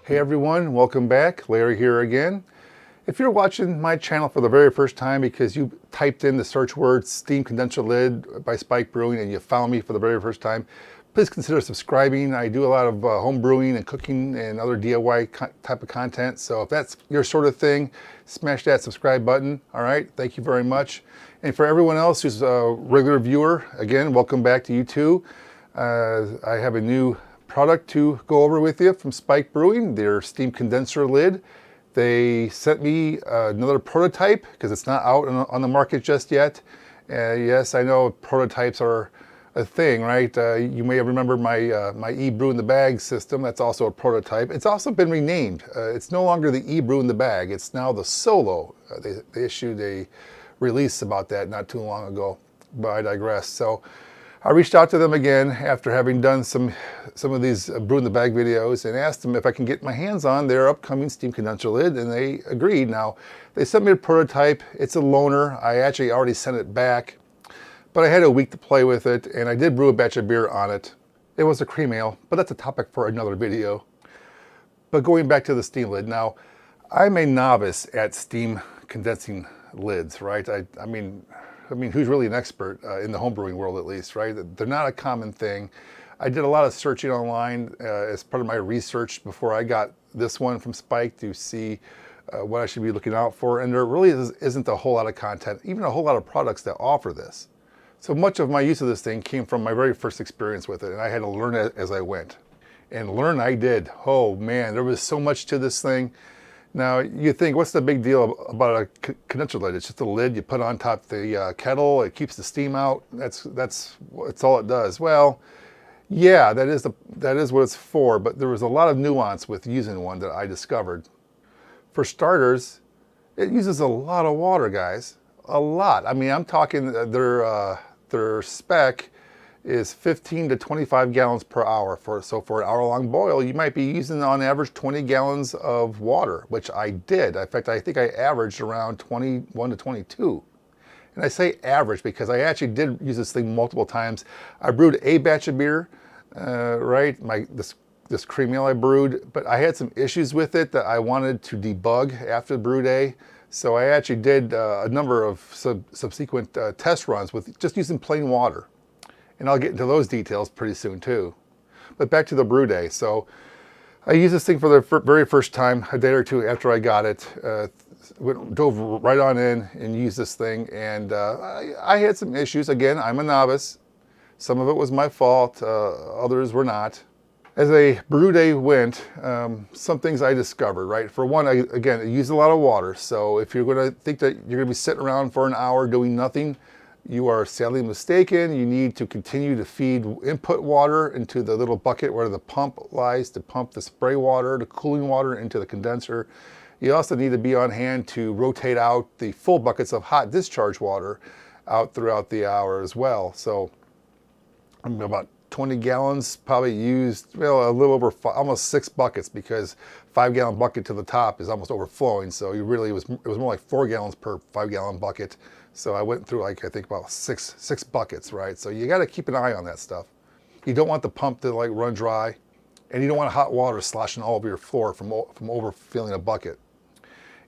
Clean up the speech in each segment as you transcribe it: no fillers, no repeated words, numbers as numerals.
Hey everyone, welcome back. Larry here again. If you're watching my channel for the very first time because you typed in the search word Steam Condenser Lid by Spike Brewing and you found me for the very first time, please consider subscribing. I do a lot of home brewing and cooking and other DIY type of content. So if that's your sort of thing, smash that subscribe button. All right, thank you very much. And for everyone else who's a regular viewer, again, welcome back to you too. I have a new product to go over with you from Spike Brewing, their Steam Condenser Lid. They sent me another prototype because it's not out on the market just yet. Yes, I know prototypes are a thing, right? You may remember my my eBrew-N-BBQ system. That's also a prototype. It's also been renamed. It's no longer the eBrew-N-BBQ. It's now the Solo. They issued a release about that not too long ago, but I digress. So I reached out to them again after having done some of these brew-in-the-bag videos and asked them if I can get my hands on their upcoming Steam Condenser Lid, and they agreed. Now, they sent me a prototype. It's a loaner. I actually already sent it back, but I had a week to play with it, and I did brew a batch of beer on it. It was a cream ale, but that's a topic for another video. But going back to the Steam Lid, now, I'm a novice at steam condensing lids, right? I mean, who's really an expert in the homebrewing world, at least, right? They're not a common thing. I did a lot of searching online as part of my research before I got this one from Spike to see what I should be looking out for. And there really isn't a whole lot of content, even a whole lot of products that offer this. So much of my use of this thing came from my very first experience with it, and I had to learn it as I went. And learn I did. Oh man, there was so much to this thing. Now, you think, what's the big deal about a condenser lid? It's just a lid you put on top of the kettle. It keeps the steam out. That's all it does. Well, yeah, that is what it's for, but there was a lot of nuance with using one that I discovered. For starters, it uses a lot of water, guys. A lot. I mean, I'm talking their spec is 15 to 25 gallons per hour. So for an hour-long boil, you might be using on average 20 gallons of water, which I did. In fact, I think I averaged around 21 to 22. And I say average because I actually did use this thing multiple times. I brewed a batch of beer, right? This cream ale I brewed, but I had some issues with it that I wanted to debug after the brew day. So I actually did a number of subsequent test runs with just using plain water. And I'll get into those details pretty soon too. But back to the brew day. So I used this thing for the very first time a day or two after I got it. Dove right on in and used this thing. And I had some issues. Again, I'm a novice. Some of it was my fault. Others were not. As a brew day went, some things I discovered, right? For one, again, it used a lot of water. So if you're going to think that you're going to be sitting around for an hour doing nothing, you are sadly mistaken. You need to continue to feed input water into the little bucket where the pump lies to pump the spray water, the cooling water into the condenser. You also need to be on hand to rotate out the full buckets of hot discharge water out throughout the hour as well. So about 20 gallons probably used, well, a little over almost 6 buckets because 5-gallon bucket to the top is almost overflowing. So it was more like 4 gallons per 5-gallon bucket. So I went through like, I think about six buckets, right? So you got to keep an eye on that stuff. You don't want the pump to like run dry, and you don't want hot water sloshing all over your floor from overfilling a bucket.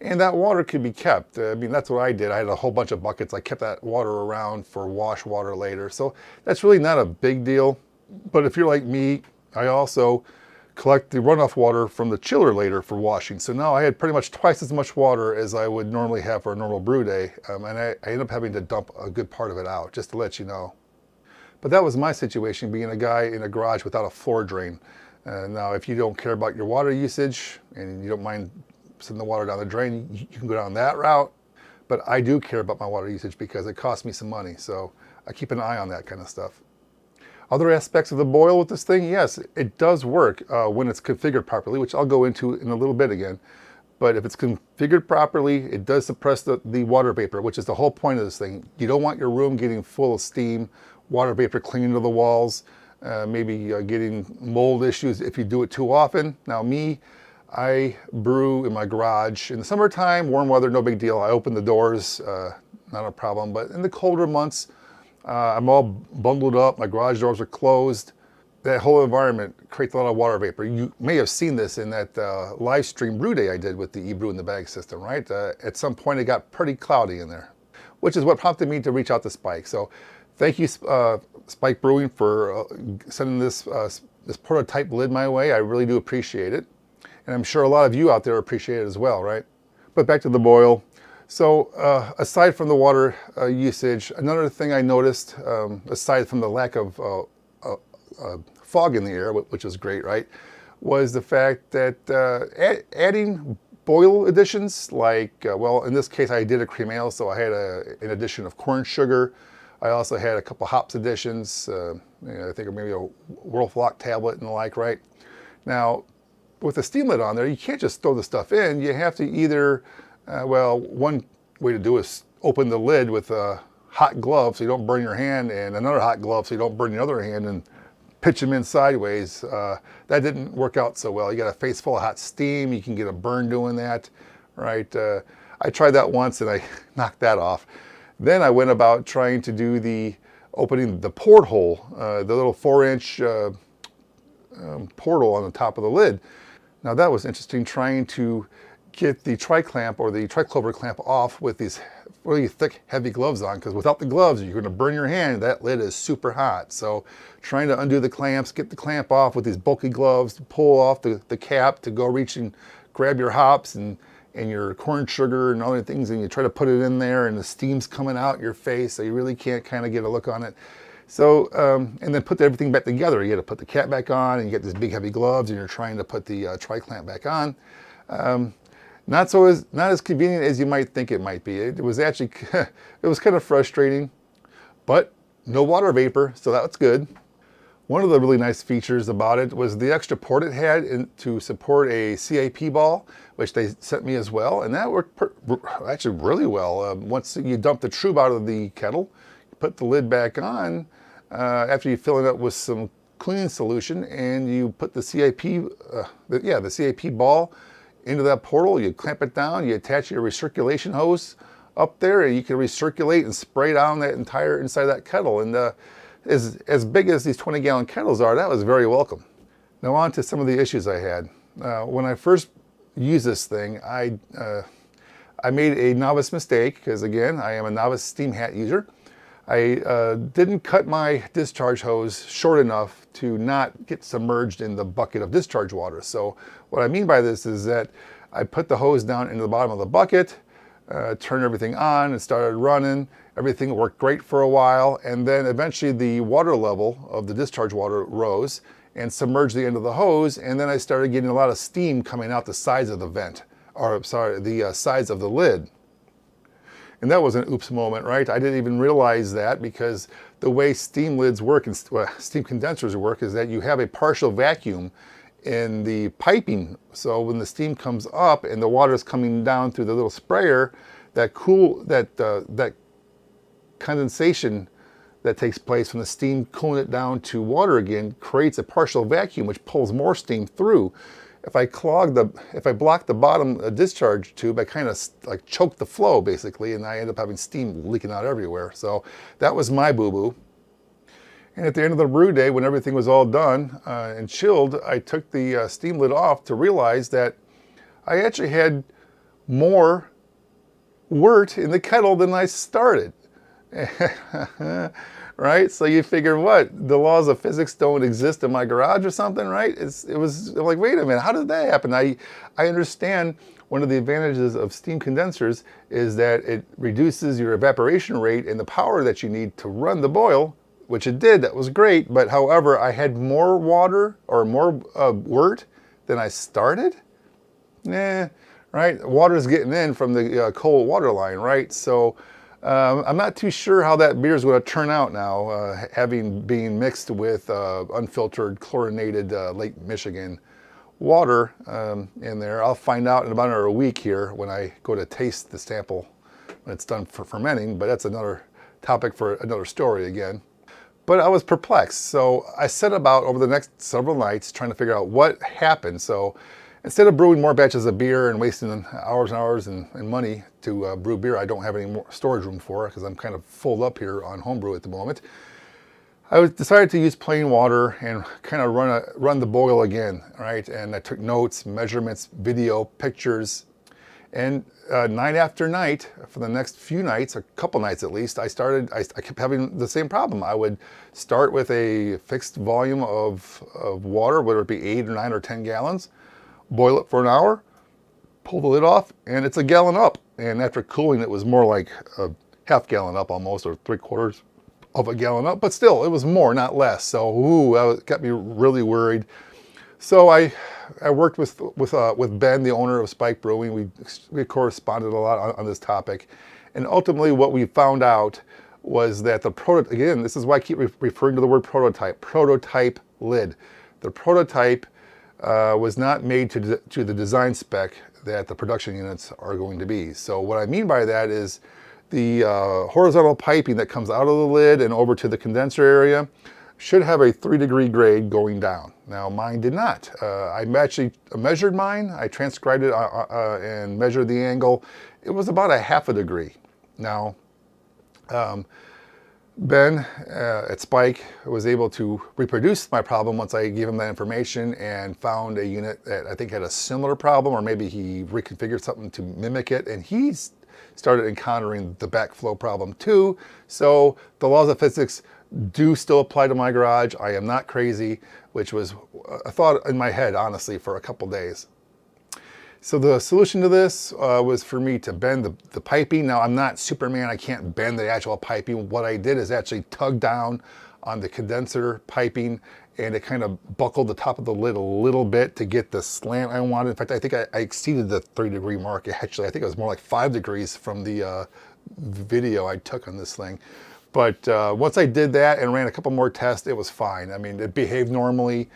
And that water could be kept. I mean, that's what I did. I had a whole bunch of buckets. I kept that water around for wash water later. So that's really not a big deal. But if you're like me, I also collect the runoff water from the chiller later for washing. So now I had pretty much twice as much water as I would normally have for a normal brew day. And I ended up having to dump a good part of it out, just to let you know. But that was my situation, being a guy in a garage without a floor drain. Now, if you don't care about your water usage and you don't mind sending the water down the drain, you can go down that route. But I do care about my water usage because it costs me some money. So I keep an eye on that kind of stuff. Other aspects of the boil with this thing, yes, it does work when it's configured properly, which I'll go into in a little bit again. But if it's configured properly, it does suppress the water vapor, which is the whole point of this thing. You don't want your room getting full of steam, water vapor clinging to the walls, maybe getting mold issues if you do it too often. Now me, I brew in my garage. In the summertime, warm weather, no big deal. I open the doors, not a problem. But in the colder months, I'm all bundled up. My garage doors are closed. that whole environment creates a lot of water vapor. You may have seen this in that live stream brew day I did with the eBrew-N-BBQ system, right? At some point it got pretty cloudy in there, which is what prompted me to reach out to Spike. So thank you, Spike Brewing, for sending this prototype lid my way. I really do appreciate it. And I'm sure a lot of you out there appreciate it as well, right? But back to the boil. So aside from the water usage, another thing I noticed, aside from the lack of fog in the air, which was great, right, was the fact that adding boil additions, like, well, in this case I did a cream ale, so I had an addition of corn sugar. I also had a couple hops additions, I think maybe a Whirlflock tablet and the like, right? Now, with the steam lid on there, you can't just throw the stuff in. You have to either, well, one way to do is open the lid with a hot glove so you don't burn your hand, and another hot glove so you don't burn your other hand, and pitch them in sideways. That didn't work out so well. You got a face full of hot steam. You can get a burn doing that, right? I tried that once and I knocked that off. Then I went about trying to do opening the porthole, the little 4-inch portal on the top of the lid. Now that was interesting, trying to get the tri-clamp or the triclover clamp off with these really thick, heavy gloves on, because without the gloves, you're gonna burn your hand. That lid is super hot. So trying to undo the clamps, get the clamp off with these bulky gloves, to pull off the cap to go reach and grab your hops and your corn sugar and other things, and you try to put it in there and the steam's coming out your face, so you really can't kind of get a look on it. So, and then put everything back together. You got to put the cap back on, and you get these big heavy gloves, and you're trying to put the tri-clamp back on. Not as convenient as you might think it might be. It was actually, it was kind of frustrating, but no water vapor, so that's good. One of the really nice features about it was the extra port it had to support a CAP ball, which they sent me as well, and that worked actually really well. Once you dump the tube out of the kettle, you put the lid back on, after you fill it up with some cleaning solution, and you put the the CAP ball into that portal, you clamp it down, you attach your recirculation hose up there, and you can recirculate and spray down that entire inside of that kettle. And as big as these 20-gallon kettles are, that was very welcome. Now on to some of the issues I had. When I first used this thing, I made a novice mistake, because again, I am a novice steam hat user. I didn't cut my discharge hose short enough to not get submerged in the bucket of discharge water. So what I mean by this is that I put the hose down into the bottom of the bucket, turned everything on and started running. Everything worked great for a while, and then eventually the water level of the discharge water rose and submerged the end of the hose, and then I started getting a lot of steam coming out the sides of the vent, or sorry, the sides of the lid. And that was an oops moment, right? I didn't even realize that, because the way steam lids work and steam condensers work is that you have a partial vacuum in the piping. So when the steam comes up and the water is coming down through the little sprayer, that condensation that takes place from the steam cooling it down to water again creates a partial vacuum, which pulls more steam through. If I block the bottom discharge tube, I kind of like choke the flow basically, and I end up having steam leaking out everywhere. So that was my boo-boo. And at the end of the brew day, when everything was all done and chilled, I took the steam lid off to realize that I actually had more wort in the kettle than I started. Right? So you figure, what? The laws of physics don't exist in my garage or something, right? It was like, wait a minute, how did that happen? I understand one of the advantages of steam condensers is that it reduces your evaporation rate and the power that you need to run the boil, which it did. That was great. But however, I had more water or more wort than I started. Right? Water's getting in from the cold water line, right? So I'm not too sure how that beer is going to turn out now, being mixed with unfiltered, chlorinated Lake Michigan water in there. I'll find out in about a week here when I go to taste the sample when it's done for fermenting, but that's another topic for another story again. But I was perplexed, so I set about over the next several nights trying to figure out what happened. So instead of brewing more batches of beer and wasting hours and hours and money to brew beer I don't have any more storage room for, because I'm kind of full up here on homebrew at the moment, I decided to use plain water and kind of run the boil again, right? And I took notes, measurements, video, pictures, and night after night, for the next few nights, a couple nights at least, I kept having the same problem. I would start with a fixed volume of water, whether it be 8 or 9 or 10 gallons, boil it for an hour, pull the lid off, and it's a gallon up. And after cooling, it was more like a half gallon up almost, or 3/4 of a gallon up, but still, it was more, not less. So, that got me really worried. So I worked with Ben, the owner of Spike Brewing. We corresponded a lot on this topic, and ultimately, what we found out was that the prototype. Again, this is why I keep referring to the word prototype lid. The prototype was not made to the design spec that the production units are going to be. So what I mean by that is the horizontal piping that comes out of the lid and over to the condenser area should have a 3-degree grade going down. Now mine did not. I actually measured mine. I transcribed it and measured the angle. It was about a 1/2 degree. Now, Ben at Spike was able to reproduce my problem once I gave him that information and found a unit that I think had a similar problem, or maybe he reconfigured something to mimic it, and he's started encountering the backflow problem too. So the laws of physics do still apply to my garage. I am not crazy, which was a thought in my head, honestly, for a couple days. So the solution to this was for me to bend the piping. Now, I'm not Superman. I can't bend the actual piping. What I did is actually tug down on the condenser piping, and it kind of buckled the top of the lid a little bit to get the slant I wanted. In fact, I think I exceeded the 3-degree mark. Actually, I think it was more like 5 degrees from the video I took on this thing. But once I did that and ran a couple more tests, it was fine. I mean, it behaved normally.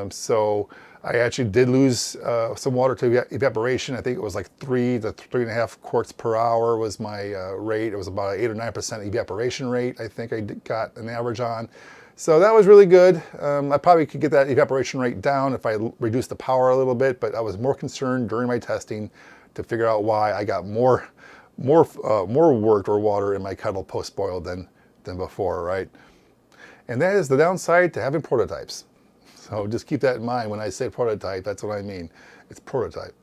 So I actually did lose some water to evaporation. I think it was like 3 to 3.5 quarts per hour was my rate. It was about an 8 or 9% evaporation rate, I think I got an average on. So that was really good. I probably could get that evaporation rate down if I reduced the power a little bit, but I was more concerned during my testing to figure out why I got more wort or water in my kettle post-boil than before, right? And that is the downside to having prototypes. So just keep that in mind when I say prototype, that's what I mean. It's prototype.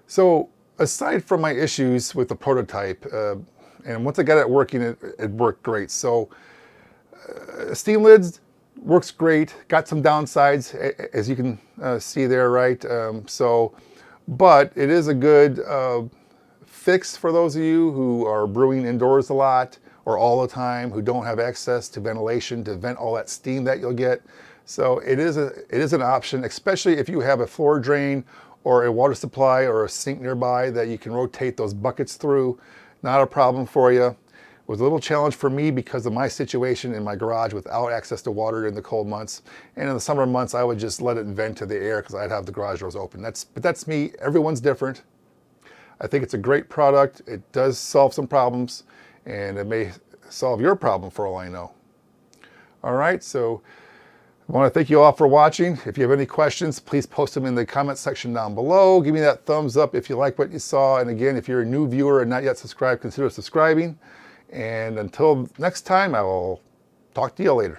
So aside from my issues with the prototype, and once I got it working, it worked great. So steam lids works great, got some downsides, as you can see there, right? But it is a good fix for those of you who are brewing indoors a lot or all the time, who don't have access to ventilation to vent all that steam that you'll get. So it is an option, especially if you have a floor drain or a water supply or a sink nearby that you can rotate those buckets through. Not a problem for you. It was a little challenge for me because of my situation in my garage without access to water in the cold months. And in the summer months, I would just let it vent to the air because I'd have the garage doors open. But that's me. Everyone's different. I think it's a great product. It does solve some problems, and it may solve your problem for all I know. All right, so I want to thank you all for watching. If you have any questions, please post them in the comment section down below. Give me that thumbs up if you like what you saw. And again, if you're a new viewer and not yet subscribed, consider subscribing. And until next time, I will talk to you later.